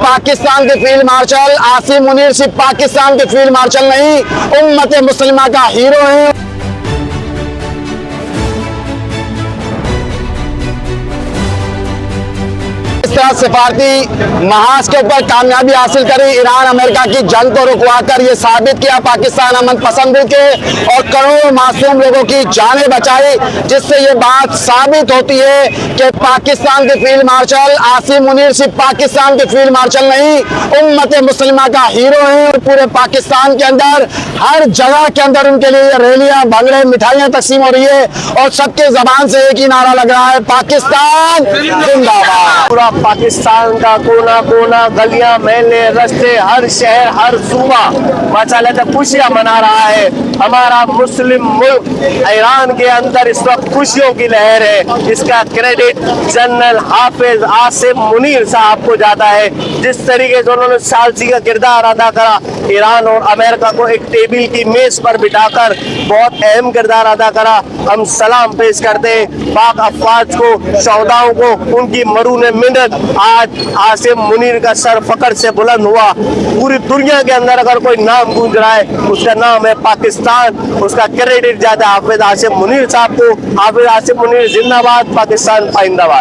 पाकिस्तान के field marshal Asim Munir सिर्फ पाकिस्तान के फील्ड मार्शल नहीं, उम्मत मुस्लिमा का हीरो है। सिफारती महाज के ऊपर कामयाबी हासिल करी, ईरान अमेरिका की जंग को रुकवाकर ये साबित किया पाकिस्तान अमन पसंद के और करोड़ों मासूम लोगों की जानें बचाई, जिससे ये बात साबित होती है कि पाकिस्तान के फील्ड मार्शल आसिम मुनीर सिर्फ पाकिस्तान के फील्ड मार्शल नहीं, उम्मत मुस्लिमा का हीरो है। और पूरे पाकिस्तान के अंदर हर जगह के अंदर उनके लिए रैलियां, भंगड़े, मिठाइयां तकसीम हो रही है और सबके जबान से एक ही नारा लग रहा है, पाकिस्तान जिंदाबाद। पूरा पाकिस्तान का कोना कोना, गलियां, महल्ले, रास्ते, हर शहर, हर सूबा माशाअल्लाह खुशियां मना रहा है। हमारा मुस्लिम मुल्क ईरान के अंदर इस वक्त खुशियों की लहर है। इसका क्रेडिट जनरल हाफिज आसिम मुनीर साहब को जाता है। जिस तरीके से उन्होंने सालसी का किरदार अदा करा, ईरान और अमेरिका को एक टेबल की मेज पर बिठाकर बहुत अहम किरदार अदा करा, हम सलाम पेश करते हैं पाक अफवाज को, शहदाओं को, उनकी मरून मिन्नत। आज आसिम मुनीर का सर फकर से बुलंद हुआ। पूरी दुनिया के अंदर अगर कोई नाम गूंज रहा है उसका नाम है पाकिस्तान। उसका क्रेडिट जाता है हाफिज आसिम मुनीर साहब को। हाफिज आसिम मुनीर जिंदाबाद, पाकिस्तान पाइंदाबाद।